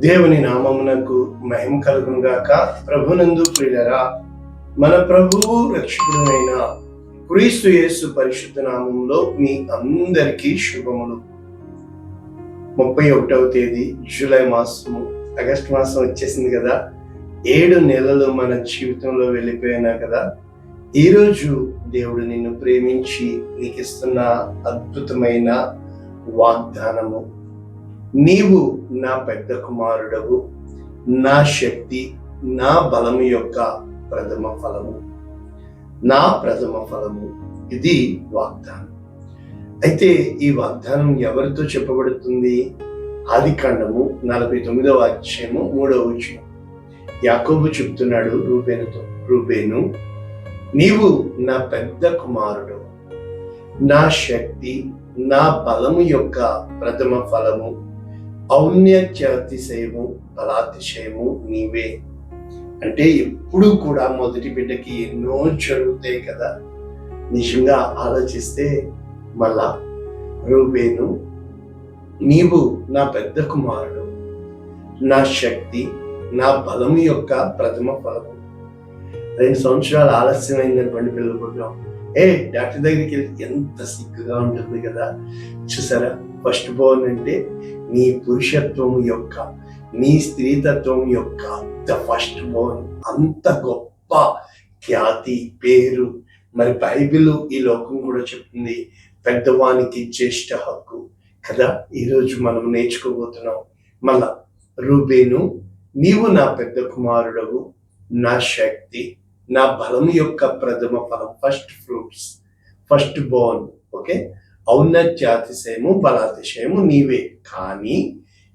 దేవుని నామమునకు మహిమ కలుగును గాక. ప్రభునందు ప్రియులరా, మన ప్రభువు రక్షకుడైన క్రీస్తు యేసు పరిశుద్ధ నామములో మీ అందరికీ శుభములు. 31వ తేదీ జూలై మాసము, ఆగస్టు మాసం వచ్చేసింది కదా. 7 నెలలు మన జీవితంలో వెళ్ళిపోయినా కదా. ఈరోజు దేవుడు నిన్ను ప్రేమించి నీకు ఇస్తున్న అద్భుతమైన వాగ్దానము, నీవు నా పెద్ద కుమారుడవు, నా శక్తి, నా బలము యొక్క ప్రథమ ఫలము, నా ప్రథమ ఫలము. ఇది వాగ్దానం. అయితే ఈ వాగ్దానం ఎవరితో చెప్పబడుతుంది? ఆదికాండము 49వ అధ్యాయము 3వ వచనం. యాకోబు చెప్తున్నాడు రూబేనుతో, రూబేను, నీవు నా పెద్ద కుమారుడు, నా శక్తి, నా బలము యొక్క ప్రథమ ఫలము, ఔన్నత్యాతిశయము, బలాతిశయము నీవే. అంటే ఎప్పుడు కూడా మొదటి బిడ్డకి ఎన్నో జరుగుతాయి కదా. నిజంగా ఆలోచిస్తే మళ్ళా రూబేను, నీవు నా పెద్ద కుమారుడు, నా శక్తి, నా బలము యొక్క ప్రథమ ఫలము. 2 సంవత్సరాలు ఆలస్యమైందనుకోండి పిల్లలు పుట్టడం, డాక్టర్ దగ్గరికి వెళ్ళి ఎంత సిగ్గుగా ఉంటుంది కదా. చూసారా, ఫస్ట్ బోర్న్ అంటే నీ పురుషత్వము యొక్క, నీ స్త్రీతత్వం యొక్క ద ఫస్ట్ బోర్న్, అంత గొప్ప ఖ్యాతి, పేరు. మరి బైబిల్ ఈ లోకం కూడా చెప్తుంది, పెద్దవానికి జ్యేష్ఠ హక్కు కదా. ఈరోజు మనం నేర్చుకోబోతున్నాం. మళ్ళా రూబేను, నీవు నా పెద్ద కుమారుడవు, నా శక్తి, నా బలం యొక్క ప్రథమ ఫలం, first fruits, first born. Okay, ఔన్నత్యాతిశయము, బలాతిశయము నీవే. కానీ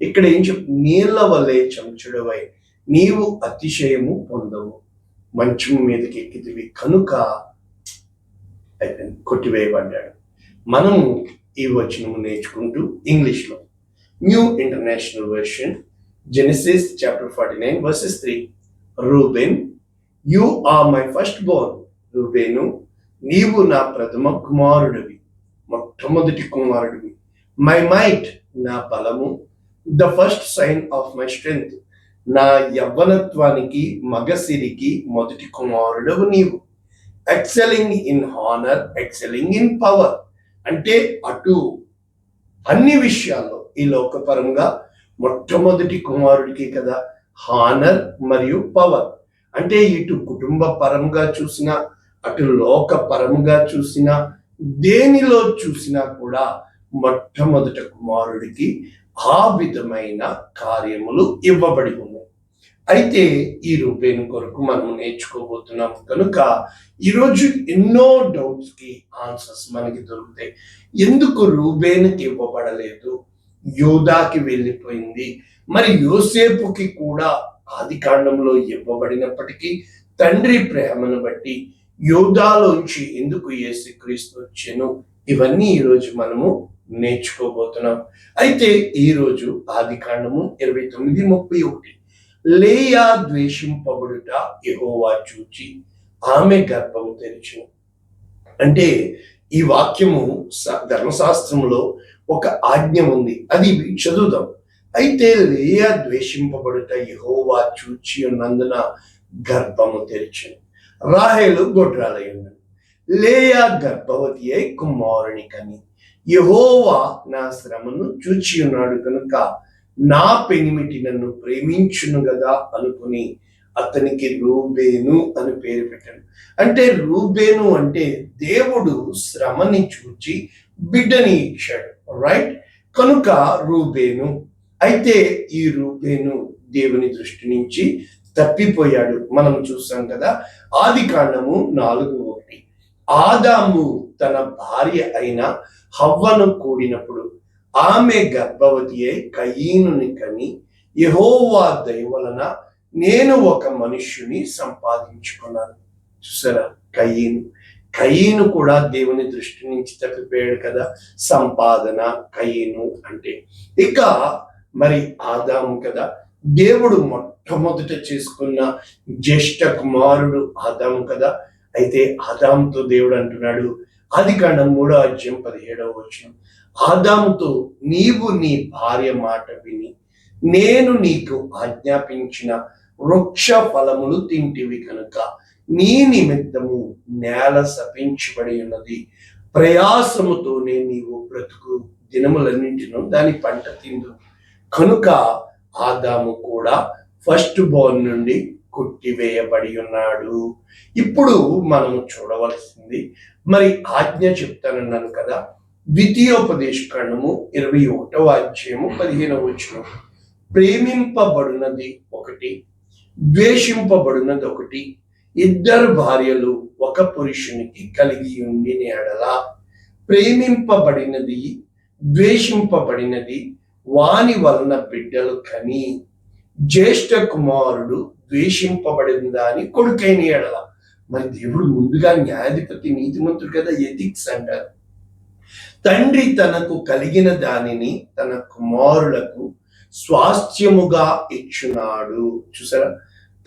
ఇక్కడ ఏం నీళ్ళ వల్లే చంచుడవై నీవు అతిశయము పొందవు, మంచము మీదకి ఎక్కితివి కనుక కొట్టివేయబడ్డాడు. మనము ఈ వచనము నేర్చుకుంటూ ఇంగ్లీష్లో new international version, Genesis chapter 49 verses 3. Reuben, you are my firstborn. రూబేను, నీవు నా ప్రథమ కుమారుడివి, మొట్టమొదటి కుమారుడివి. మై మైట్, నా బలము. The first sign of my strength, నా యవ్వనత్వానికి, మగసిరికి మొదటి కుమారుడవు నీవు. Excelling in honour, excelling in power. అంటే అటు అన్ని విషయాల్లో ఈ లోకపరంగా మొట్టమొదటి కుమారుడికి కదా హానర్ మరియు పవర్. అంటే ఇటు కుటుంబ పరంగా చూసినా, అటు లోక పరంగా చూసినా, దేనిలో చూసినా కూడా మొట్టమొదట కుమారుడికి ఆ విధమైన కార్యములు ఇవ్వబడి ఉన్నాయి. అయితే ఈ రూబేను కొరకు మనం నేర్చుకోబోతున్నాం కనుక ఈరోజు ఎన్నో డౌట్స్ కి ఆన్సర్స్ మనకి దొరుకుతాయి. ఎందుకు రూబేనుకి ఇవ్వబడలేదు, యోధాకి వెళ్ళిపోయింది? మరి యోసేపుకి కూడా ఆదికాండంలో ఇవ్వబడినప్పటికీ తండ్రి ప్రేమను బట్టి యోధాలోంచి ఎందుకు యేసుక్రీస్తు వచ్చెను? ఇవన్నీ ఈరోజు మనము నేర్చుకోబోతున్నాం. అయితే ఈరోజు ఆదికాండము 29:31, లేయా ద్వేషింపబడుట యెహోవా చూచి ఆమె గర్భము తెరిచెను. అంటే ఈ వాక్యము ధర్మశాస్త్రంలో ఒక ఆజ్ఞ ఉంది, అది చదువుదాం. అయితే లేయా ద్వేషింపబడుట యెహోవా చూచి ఉన్నందున గర్భము తెరిచెను. రాహేలు గొడ్రాలై ఉన్నది. లేయా గర్భవతి అయి కుమారుని కని, యెహోవా నా శ్రమను చూచి ఉన్నాడు కనుక నా పెనిమిటి నన్ను ప్రేమించును గదా అనుకుని అతనికి రూబేను అని పేరు పెట్టాడు. అంటే రూబేను అంటే దేవుడు శ్రమని చూచి బిడ్డని ఇచ్చాడు, రైట్? కనుక రూబేను. అయితే ఈ రూబేను దేవుని దృష్టి నుంచి తప్పిపోయాడు. మనం చూసాం కదా ఆదికాండము 4:1. ఆదాము తన భార్య అయిన హవ్వను కూడినప్పుడు ఆమె గర్భవతి అయి కయీనుని కని, యెహోవా దయ వలన నేను ఒక మనుష్యుని సంపాదించుకున్నాను. చూసారా, కయీను కూడా దేవుని దృష్టి నుంచి తప్పిపోయాడు కదా. సంపాదన కయీను అంటే. ఇక మరి ఆదాము కదా, దేవుడు మొట్టమొదట చేసుకున్న జ్యేష్ఠ కుమారుడు ఆదాము కదా. అయితే ఆదాముతో దేవుడు అంటున్నాడు, ఆదికాండం 3వ అధ్యాయం 17వ వచనం, ఆదాముతో నీవు నీ భార్య మాట విని నేను నీకు ఆజ్ఞాపించిన వృక్ష ఫలములు తింటివి కనుక నీ నిమిత్తము నేల శపించబడి ఉన్నది, ప్రయాసముతోనే నీవు బ్రతుకు దినములన్నింటిను దాని పంట తిందు. కనుక ఆదాము కూడా ఫస్ట్ బోర్న్ నుండి కొట్టివేయబడి ఉన్నాడు. ఇప్పుడు మనము చూడవలసింది, మరి ఆజ్ఞ చెప్తానన్నాను కదా, ద్వితీయోపదేశకాండము 21వ అధ్యాయము 15వ వచనం. ప్రేమింపబడినది ఒకటి, ద్వేషింపబడినది ఒకటి. ఇద్దరు భార్యలు ఒక పురుషునికి కలిగి ఉండిన ఎడల ప్రేమింపబడినది ద్వేషింపబడినది వాని వలన బిడ్డలు కని, జ్యేష్ఠ కుమారుడు ద్వేషింపబడిన దాని కొడుకైన ఎడల. మరి దేవుడు ముందుగా న్యాయాధిపతి, నీతిమంతుడు కదా, ఎథిక్స్ అంటారు. తండ్రి తనకు కలిగిన దానిని తన కుమారులకు స్వాస్థ్యముగా ఇచ్చున్నాడు. చూసారా,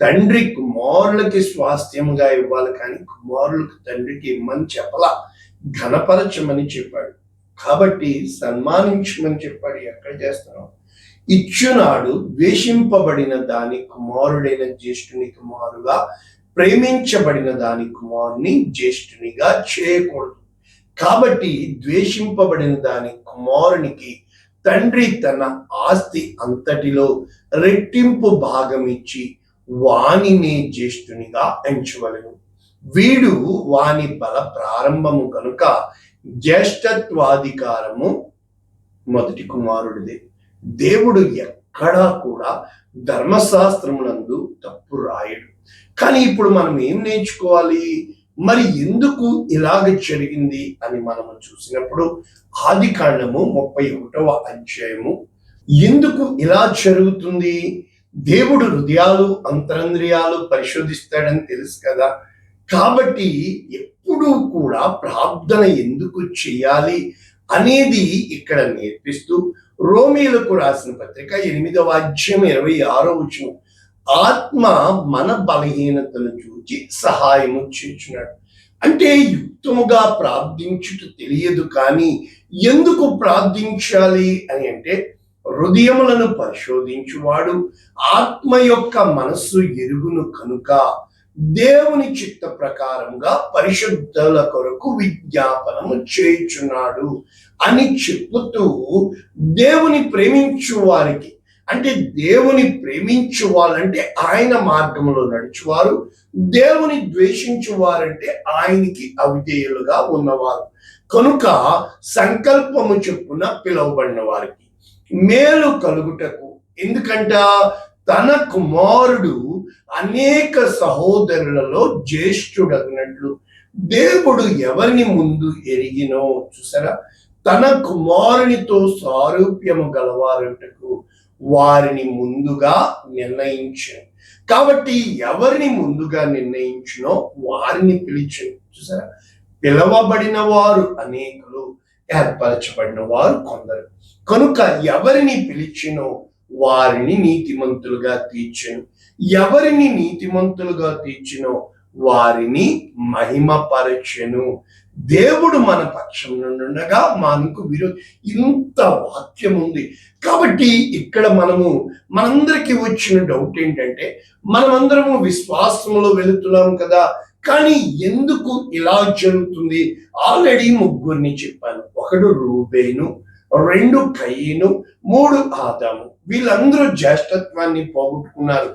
తండ్రి కుమారులకి స్వాస్థ్యముగా ఇవ్వాలి, కానీ కుమారులకు తండ్రికి ఇమ్మని చెప్పలా, ఘనపరచమని చెప్పాడు. కాబట్టి సన్మానించమని చెప్పాడు. ఎక్కడ చేస్తున్నాం? ఇచ్చునాడు. ద్వేషింపబడిన దాని కుమారుడైన జ్యేష్ఠుని కుమారుగా, ప్రేమించబడిన దాని కుమారుని జ్యేష్ఠునిగా చేయకూడదు. కాబట్టి ద్వేషింపబడిన దాని కుమారునికి తండ్రి తన ఆస్తి అంతటిలో రెట్టింపు భాగం ఇచ్చి వానినే జ్యేష్ఠునిగా ఎంచవలెను. వీడు వాని బల ప్రారంభము కనుక జ్యేష్ఠత్వాధికారము మొదటి కుమారుడిదే. దేవుడు ఎక్కడా కూడా ధర్మశాస్త్రమునందు తప్పు రాయడు. కానీ ఇప్పుడు మనం ఏం నేర్చుకోవాలి? మరి ఎందుకు ఇలాగ జరిగింది అని మనము చూసినప్పుడు, ఆదికాండము 31వ అధ్యాయము, ఎందుకు ఇలా జరుగుతుంది? దేవుడు హృదయాలు అంతరంద్రియాలు పరిశోధిస్తాడని తెలుసు కదా. కాబట్టి ఎప్పుడూ కూడా ప్రార్థన ఎందుకు చేయాలి అనేది ఇక్కడ నేర్పిస్తూ, రోమీయులకు రాసిన పత్రిక 8వ అధ్యాయం 26వ వచనం, ఆత్మ మన బలహీనతను చూచి సహాయము చేయుచున్నాడు. అంటే యుక్తముగా ప్రార్థించుట తెలియదు, కానీ ఎందుకు ప్రార్థించాలి అని అంటే, హృదయములను పరిశోధించువాడు ఆత్మ యొక్క మనస్సు ఎరుగును కనుక దేవుని చిత్త ప్రకారంగా పరిశుద్ధుల కొరకు విజ్ఞాపనము చేయుచున్నాడు అని చెప్పుతూ, దేవుని ప్రేమించు వారికి, అంటే దేవుని ప్రేమించు వాళ్ళంటే ఆయన మార్గంలో నడుచువారు, దేవుని ద్వేషించు వారంటే ఆయనకి అవిధేయులుగా ఉన్నవారు. కనుక సంకల్పము చొప్పున పిలువబడిన వారికి మేలు కలుగుటకు, ఎందుకంట తన కుమారుడు అనేక సహోదరులలో జ్యేష్ఠుడగినట్లు దేవుడు ఎవరిని ముందు ఎరిగినో, చూసారా, తన కుమారునితో సారూప్యము గలవారుటకు వారిని ముందుగా నిర్ణయించాను. కాబట్టి ఎవరిని ముందుగా నిర్ణయించినో వారిని పిలిచాను. చూసారా, పిలవబడిన వారు అనేకులు, ఏర్పరచబడిన వారు కొందరు. కనుక ఎవరిని పిలిచినో వారిని నీతిమంతులుగా తీర్చెను, ఎవరిని నీతిమంతులుగా తీర్చినో వారిని మహిమపరచెను. దేవుడు మన పక్షం నుండగా మనకు ఇంత వాక్యం ఉంది. కాబట్టి ఇక్కడ మనందరికీ వచ్చిన డౌట్ ఏంటంటే, మనమందరము విశ్వాసంలో వెళుతున్నాం కదా, కానీ ఎందుకు ఇలా జరుగుతుంది? ఆల్రెడీ ముగ్గురిని చెప్పాను. ఒకడు రూబేను, 2 కయీను, 3 ఆదాము. వీళ్ళందరూ జ్యేష్ఠత్వాన్ని పోగొట్టుకున్నారు.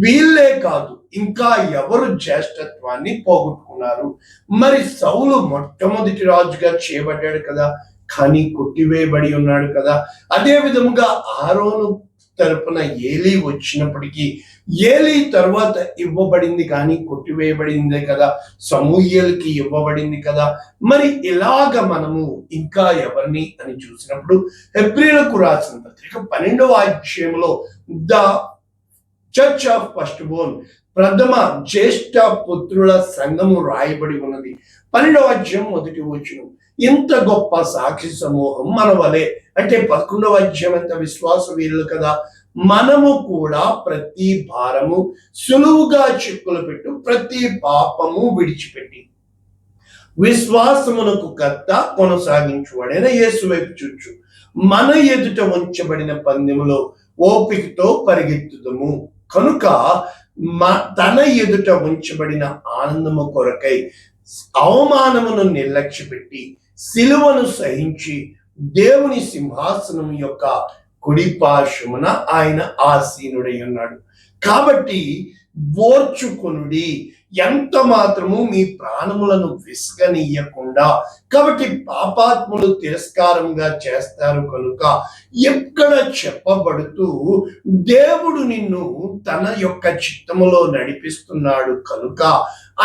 వీళ్ళే కాదు, ఇంకా ఎవరు జ్యేష్ఠత్వాన్ని పోగొట్టుకున్నారు? మరి సౌలు మొట్టమొదటి రాజుగా చేయబడ్డాడు కదా, కానీ కొట్టివేయబడి ఉన్నాడు కదా. అదే విధముగా ఆరోను తరపున ఏలీ వచ్చినప్పటికీ ఏలీ తర్వాత ఇవ్వబడింది, కానీ కొట్టివేయబడిందే కదా. సమూయేలుకి ఇవ్వబడింది కదా. మరి ఇలాగ మనము ఇంకా ఎవరిని అని చూసినప్పుడు, హెబ్రీయులకు రాసిన పత్రిక 12వ అధ్యాయంలో the church of first Born, ప్రథమ జ్యేష్ఠ పుత్రుల సంఘము రాయబడి ఉన్నది. 12వ అధ్యాయం 1వ వచనం. ఇంత గొప్ప సాక్షి సమూహం మన వలె, అంటే 11వ అధ్యాయం అంత విశ్వాస వీరులు కదా, మనము కూడా ప్రతి భారము సులువుగా చిక్కులు పెట్టు ప్రతి పాపము విడిచిపెట్టి విశ్వాసమునకు కర్త కొనసాగించువాడైన యేసు వైపు చూచు మన ఎదుట ఉంచబడిన పందెములో ఓపికతో పరిగెత్తుదము. కనుక తన ఎదుట ఉంచబడిన ఆనందము కొరకై అవమానమును నిర్లక్ష్యపెట్టి సిలువను సహించి దేవుని సింహాసనం యొక్క కుడిపార్శ్వమున ఆయన ఆసీనుడై ఉన్నాడు. కాబట్టి ఓర్చుకొనుడి, ఎంత మాత్రము మీ ప్రాణములను విసుగనీయకుండా. కాబట్టి పాపాత్ములు తిరస్కారంగా చేస్తారు కనుక ఎక్కడ చెప్పబడుతూ దేవుడు నిన్ను తన యొక్క చిత్తములో నడిపిస్తున్నాడు కనుక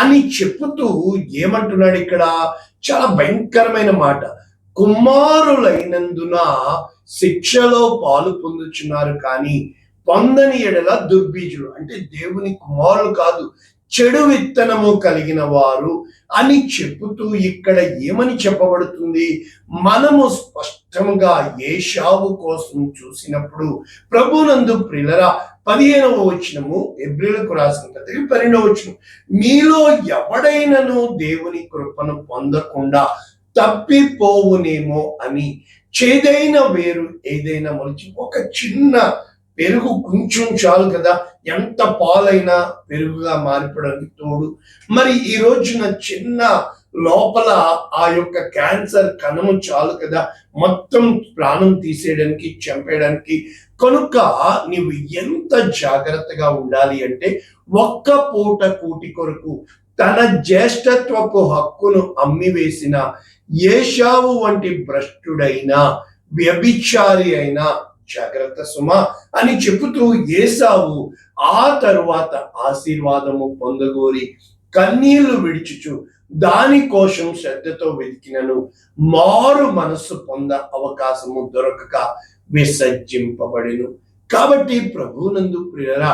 అని చెప్పుతూ ఏమంటున్నాడు ఇక్కడ? చాలా భయంకరమైన మాట. కుమారులైనందున శిక్షలో పాలు పొందుచున్నారు, కానీ పొందని ఎడల దుర్బీజులు. అంటే దేవుని కుమారులు కాదు, చెడు విత్తనము కలిగిన వారు అని చెప్పుతూ ఇక్కడ ఏమని చెప్పబడుతుంది? మనము స్పష్టంగా ఏశావు కోసం చూసినప్పుడు ప్రభునందు ప్రియులరా 15వ వచనము, హెబ్రీయులకు రాసిన పత్రిక 12వ వచనం, మీలో ఎవడైనను దేవుని కృపను పొందకుండా తప్పిపోవునేమో అని చేదైన వేరు ఏదైనా మొలిచి. ఒక చిన్న పెరుగు కొంచెం చాలు కదా, ఎంత పాలైనా పెరుగుగా మారిపోవడానికి తోడు. మరి ఈ రోజున చిన్న లోపల ఆ యొక్క క్యాన్సర్ కణము చాలు కదా మొత్తం ప్రాణం తీసేయడానికి, చంపేయడానికి. కనుక నీవు ఎంత జాగ్రత్తగా ఉండాలి అంటే, ఒక్క పూట కూటి కొరకు తన జ్యేష్ఠత్వపు హక్కును అమ్మివేసిన ఏశావు వంటి భ్రష్టుడైన వ్యభిచారి అయిన జాగ్రత్త సుమా అని చెబుతూ ఏశావు ఆ తరువాత ఆశీర్వాదము పొందగోరి కన్నీళ్లు విడిచుచు దానికోసం శ్రద్ధతో వెతికినను మారు మనస్సు పొంద అవకాశము దొరకక విసర్జింపబడిను. కాబట్టి ప్రభునందు ప్రియరా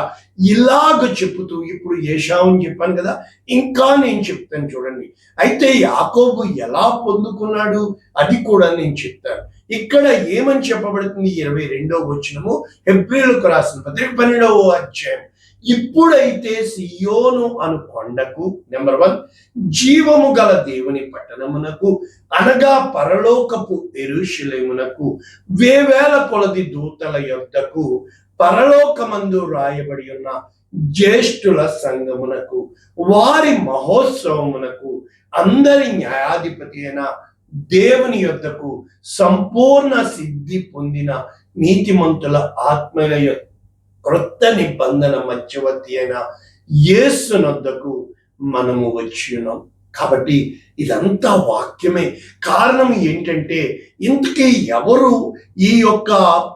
ఇలాగ చెప్పుతూ, ఇప్పుడు ఏశావుని చెప్పాను కదా, ఇంకా నేను చెప్తాను చూడండి. అయితే యాకోబు ఎలా పొందుకున్నాడు అది కూడా నేను చెప్తాను. ఇక్కడ ఏమని చెప్పబడుతుంది? 22వ వచనము, హెబ్రీయులకు రాసిన పత్రిక 12వ అధ్యాయం. ఇప్పుడైతే సియోను అను కొండకు, నెంబర్ 1, జీవము గల దేవుని పట్టణమునకు అనగా పరలోకపు యెరూషలేమునకు వేవేల కొలది దూతల యొద్దకు పరలోకమందు రాయబడి ఉన్న జ్యేష్ఠుల సంఘమునకు వారి మహోత్సవమునకు అందరి న్యాయాధిపతి అయిన దేవుని యొద్దకు సంపూర్ణ సిద్ధి పొందిన నీతిమంతుల ఆత్మల క్రొత్త నిబంధన మధ్యవర్తి అయిన యేసునొద్దకు మనము వచ్చి ఉన్నాం. కాబట్టి ఇదంతా వాక్యమే. కారణం ఏంటంటే, ఇంతకీ ఎవరు ఈ యొక్క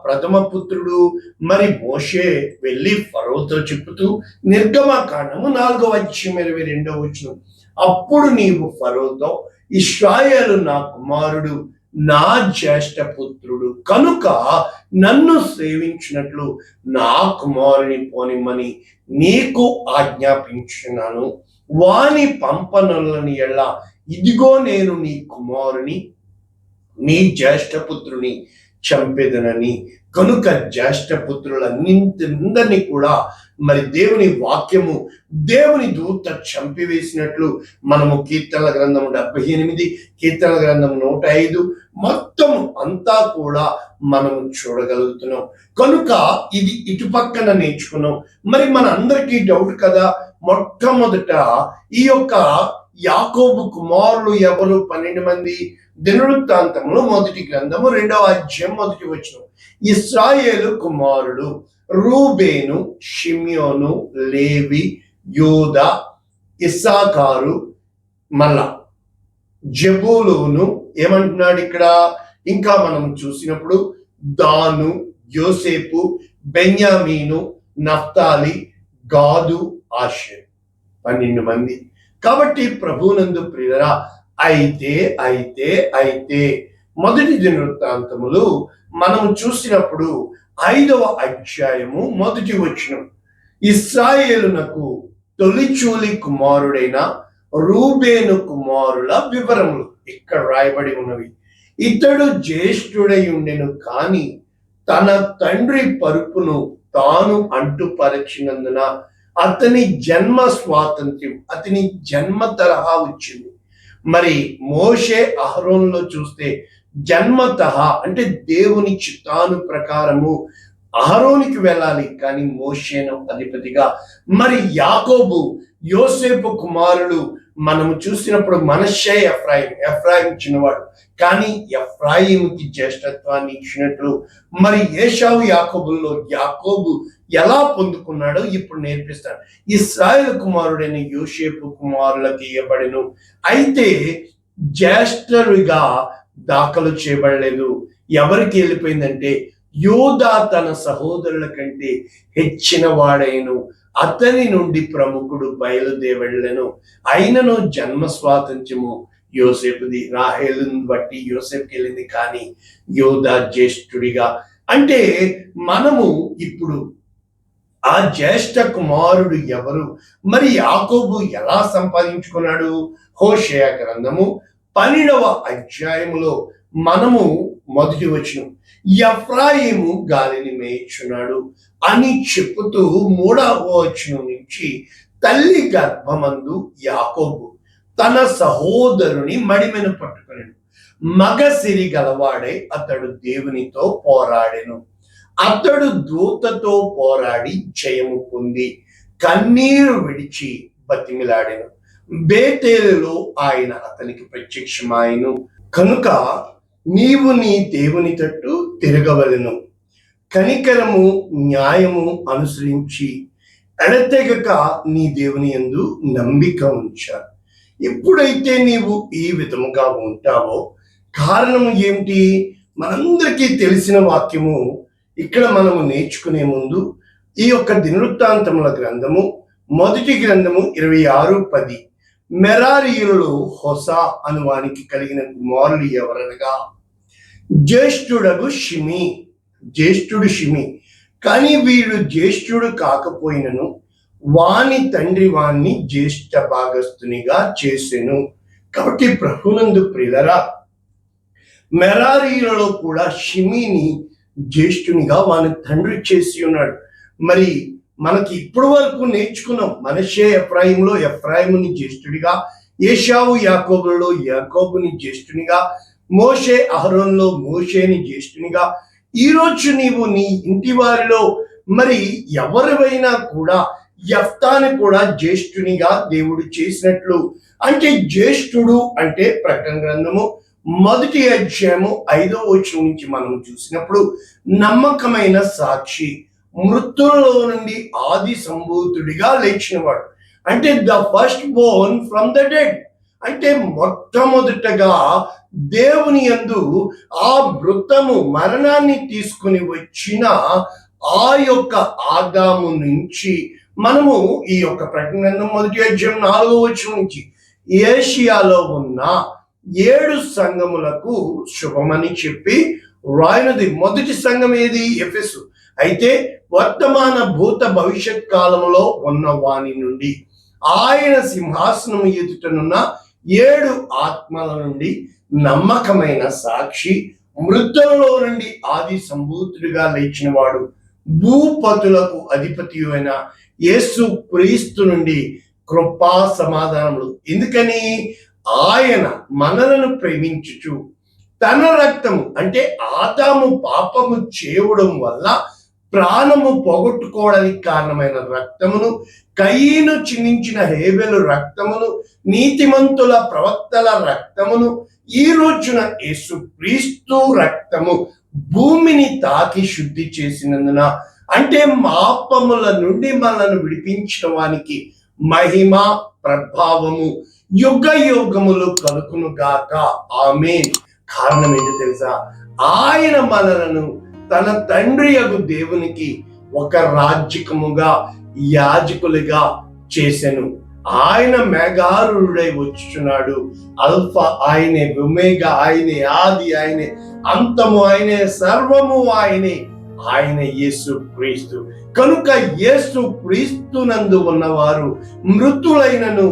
ప్రథమ పుత్రుడు? మరి మోషే వెళ్ళి ఫరోతో చెప్పుతూ, నిర్గమకాండము 4వ అధ్యాయం 22వ వచనం, అప్పుడు నీవు ఫరోతో, ఇశ్రాయేలు నా కుమారుడు, నా జ్యేష్ఠ పుత్రుడు కనుక నన్ను సేవించినట్లు నా కుమారుని పోనిమ్మని నీకు ఆజ్ఞాపించున్నాను. వాని పంపనొల్లని ఎల్ల ఇదిగో నేను నీ కుమారుని, నీ జ్యేష్ఠపుత్రుని చంపెదనని. కనుక జ్యేష్ఠపుత్రులందరినీ కూడా మరి దేవుని వాక్యము, దేవుని దూత చంపివేసినట్లు మనము కీర్తనల గ్రంథము 78, కీర్తనల గ్రంథం 105 మొత్తం అంతా కూడా మనము చూడగలుగుతున్నాం. కనుక ఇది ఇటుపక్కన నేర్చుకున్నాం. మరి మన అందరికీ డౌట్ కదా, మొట్టమొదట ఈ యొక్క యాకోబు కుమారులు ఎవరు? 12 మంది. దినవృత్తాంతములు 1వ గ్రంథము 2వ అధ్యాయం 1వ వచనం, ఇశ్రాయేలు కుమారుడు రూబేను, షిమ్యోను, లేవి, యూదా, ఇస్సాకారు, మళ్ళా జబూలూను. ఏమంటున్నాడు ఇక్కడ? ఇంకా మనం చూసినప్పుడు దాను, యోసేపు, బెన్యామీను, నఫ్తాలి, గాదు, ఆషేర్ 12 మంది. కాబట్టి ప్రభునందు ప్రియరా, అయితే మొదటి దినవృత్తాంతములు మనం చూసినప్పుడు 5వ అధ్యాయము 1వ వచనం, ఇశ్రాయేలునకు తొలిచూలి కుమారుడైన రూబేను కుమారుల వివరములు ఇక్కడ రాయబడి ఉన్నవి. ఇతడు జ్యేష్ఠుడై ఉండెను, కానీ తన తండ్రి పరుపును తాను అంటుపరచినందున అతని జన్మ స్వాతంత్ర్యం, అతని జన్మ తరహా వచ్చింది. మరి మోషే అహరోన్లో చూస్తే జన్మతః అంటే దేవుని చిత్తాను ప్రకారము అహరోనికి వెళ్ళాలి, కానీ మోషేను అధిపతిగా. మరి యాకోబు యోసేపు కుమారులు మనము చూసినప్పుడు మనష్షే ఎఫ్రాయిం చిన్నవాడు, కానీ ఎఫ్రాయిముకి జ్యేష్ఠత్వాన్ని ఇచ్చినట్లు మరి ఏశావు యాకోబుల్లో యాకోబు ఎలా పొందుకున్నాడో ఇప్పుడు నేర్పిస్తాడు. ఇశ్రాయేలు కుమారుడైన యోసేపు కుమారులకు ఇవ్వబడెను, అయితే జ్యేష్ఠుడిగా దాఖలు చేయబడలేదు. ఎవరికి వెళ్ళిపోయిందంటే యోదా తన సహోదరుల కంటే హెచ్చిన వాడైను, అతని నుండి ప్రముఖుడు బయలుదేవెళ్ళను. అయినను జన్మ స్వాతంత్ర్యము యోసేపుది. రాహేలుని బట్టి యోసేపుకి వెళ్ళింది, కానీ యోదా జ్యేష్ఠుడిగా. అంటే మనము ఇప్పుడు ఆ జ్యేష్ఠ కుమారుడు ఎవరు, మరి యాకోబు ఎలా సంపాదించుకున్నాడు? హోషేయ గ్రంథము 12వ అధ్యాయములో మనము మొదటి వచనం, ఎఫ్రాయిము గాలిని మేయిచున్నాడు అని చెప్పుతూ 3వ వచనం నుంచి, తల్లి గర్భమందు యాకోబు తన సహోదరుని మడిమెను పట్టుకునేను, మగ సిరి గలవాడే అతడు దేవునితో పోరాడెను. అతడు దూతతో పోరాడి జయము పొంది కన్నీరు విడిచి బతిమిలాడెను. బేతేలులో ఆయన అతనికి ప్రత్యక్షమాయెను. కనుక నీవు నీ దేవుని తట్టు తిరగవలెను, కనికరము న్యాయము అనుసరించి ఎడతెగక నీ దేవుని యందు నంబిక ఉంచాలి. ఎప్పుడైతే నీవు ఈ విధముగా ఉంటావో, కారణము ఏమిటి? మనందరికీ తెలిసిన వాక్యము. ఇక్కడ మనము నేర్చుకునే ముందు ఈ యొక్క దినవృత్తాంతముల గ్రంథము మొదటి గ్రంథము 26:10, మెరారీయులలో హోసా అను వానికి కలిగిన కుమారులు ఎవరనగా జ్యేష్ఠుడు షిమి. కానీ వీడు జ్యేష్ఠుడు కాకపోయినను వాని తండ్రి వాణ్ణి జ్యేష్ఠ భాగస్థునిగా చేసెను. కాబట్టి ప్రభునందు ప్రియులరా, మెరారీయులలో కూడా షిమిని జ్యేష్ఠునిగా వాని తండ్రి చేసి ఉన్నాడు. మరి మనకి ఇప్పటి వరకు నేర్చుకున్నాం, మనష్షే ఎఫ్రాయిములో ఎఫ్రాయిముని జ్యేష్ఠుడిగా, ఏశావు యాకోబులలో యాకోబుని జ్యేష్ఠునిగా, మోషే అహరోన్లో మోషేని జ్యేష్ఠునిగా. ఈరోజు నీవు నీ ఇంటి వారిలో మరి ఎవరివైనా కూడా యెఫ్తాని కూడా జ్యేష్ఠునిగా దేవుడు చేసినట్లు. అంటే జ్యేష్ఠుడు అంటే ప్రకటన గ్రంథము 1వ అధ్యాయము 5వ వచనం నుంచి మనం చూసినప్పుడు నమ్మకమైన సాక్షి, మృతులలో నుండి ఆది సంభూతుడిగా లేచినవాడు. అంటే the first Born from the dead. అంటే మొట్టమొదటగా దేవుని యందు ఆ మృతము మరణాన్ని తీసుకుని వచ్చిన ఆ యొక్క ఆదాము నుంచి మనము ఈ యొక్క ప్రకటన గ్రంథం 1వ అధ్యాయం 4వ వచనం నుంచి ఏషియాలో ఉన్న 7 సంఘములకు శుభమని చెప్పి రాయినది. మొదటి సంఘం ఏది? ఎఫెసు. అయితే వర్తమాన భూత భవిష్యత్ కాలంలో ఉన్న వాని నుండి ఆయన సింహాసనం ఎదుటనున్న 7 ఆత్మల నుండి నమ్మకమైన సాక్షి, మృతులలో నుండి ఆది సంభూతుడిగా లేచిన వాడు, భూపతులకు అధిపతి అయిన యేసు క్రీస్తు నుండి కృపా సమాధానములు. ఎందుకని? ఆయన మనలను ప్రేమించుచు తన రక్తము, అంటే ఆదాము పాపము చేయడం వల్ల ప్రాణము పోగొట్టుకోవడానికి కారణమైన రక్తమును, కయీను చిందించిన హేబెలు రక్తమును, నీతిమంతుల ప్రవక్తల రక్తమును, ఈ రోజున యేసు క్రీస్తు రక్తము భూమిని తాకి శుద్ధి చేసినందున, అంటే పాపముల నుండి మనల్ని విడిపించిన వానికి మహిమ ప్రభావము యుగ యుగములు కలుగును గాక. ఆమేన్. కారణం ఏంటో తెలుసా? ఆయన మనలను తన తండ్రి యగు దేవునికి ఒక రాజ్యముగా యాజకులుగా చేసెను. ఆయన మేఘారుడై వచ్చుచున్నాడు. అల్ఫా ఆయనే, ఒమేగా ఆయనే, ఆది ఆయనే, అంతము ఆయనే, సర్వము ఆయనే. ఆయన యేసు క్రీస్తు. కనుక యేసు క్రీస్తు నందు ఉన్నవారు మృతులైనను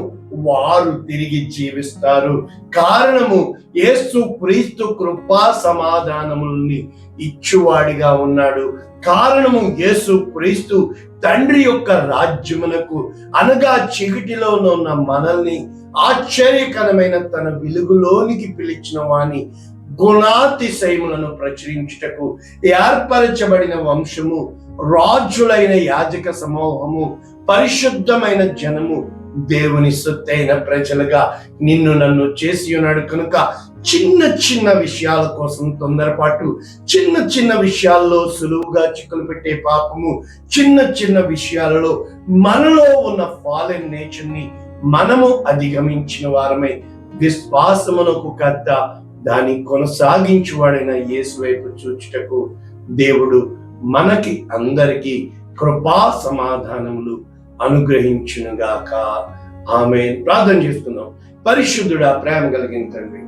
వారు తిరిగి జీవిస్తారు. కారణము యేసు క్రీస్తు కృపా సమాధానముల్ని ఇచ్చువాడిగా ఉన్నాడు. కారణము యేసు క్రీస్తు తండ్రి యొక్క రాజ్యమునకు, అనగా చీకటిలో ఉన్న మనల్ని ఆశ్చర్యకరమైన తన వెలుగులోనికి పిలిచిన వాని గుణాతిశయములను ప్రచురించుటకు ఏర్పరచబడిన వంశము, రాజులైన యాజక సమూహము, పరిశుద్ధమైన జనము, దేవుని సొత్తైన ప్రజలుగా నిన్ను నన్ను చేసి ఉన్నాడు కనుక చిన్న చిన్న విషయాల కోసం తొందరపాటు, చిన్న చిన్న విషయాల్లో సులువుగా చిక్కులు పెట్టే పాపము, చిన్న చిన్న విషయాలలో మనలో ఉన్న ఫాలెన్ నేచర్ని మనము అధిగమించిన వారమై విశ్వాసమునకు కర్త, దాన్ని కొనసాగించువాడైన యేసు వైపు చూచుటకు దేవుడు మనకి అందరికీ కృపా సమాధానములు అనుగ్రహించునుగాక. ఆమేన్. ప్రార్థన చేసుకుందాం. పరిశుద్ధుడా, ప్రేమ కలిగిన తండ్రి,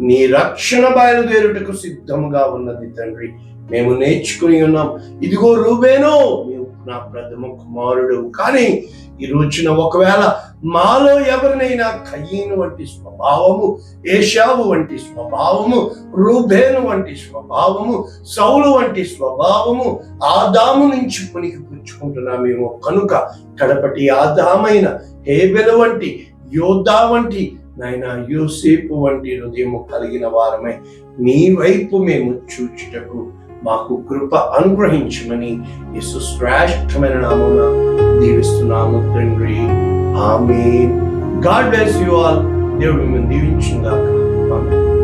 నీ రక్షణ బయలుదేరుటకు సిద్ధముగా ఉన్నది తండ్రి. మేము నేర్చుకుని ఉన్నాం. ఇదిగో రూబేనో, నీవు నా ప్రథమ కుమారుడు. కానీ ఈ రోజున ఒకవేళ మాలో ఎవరినైనా కయీను వంటి స్వభావము, ఏషావు వంటి స్వభావము, రూబేను వంటి స్వభావము, సౌలు వంటి స్వభావము ఆదాము నుంచి పునికి పుచ్చుకుంటున్నామేమో కనుక కడపటి ఆదామైన హేబెలు వంటి, యోధా వంటి, నాయనా యోసేపు వంటి హృదయము కలిగిన వారమై నీ వైపు మేము చూచుటకు మాకు కృప అనుగ్రహించమని యేసు శ్రేష్టమైన నామమున దీవిస్తున్నాము తండ్రి. Amen. God bless you all. దేవుడు మిమ్మల్ని దీవించుగాక. ఆమేన్.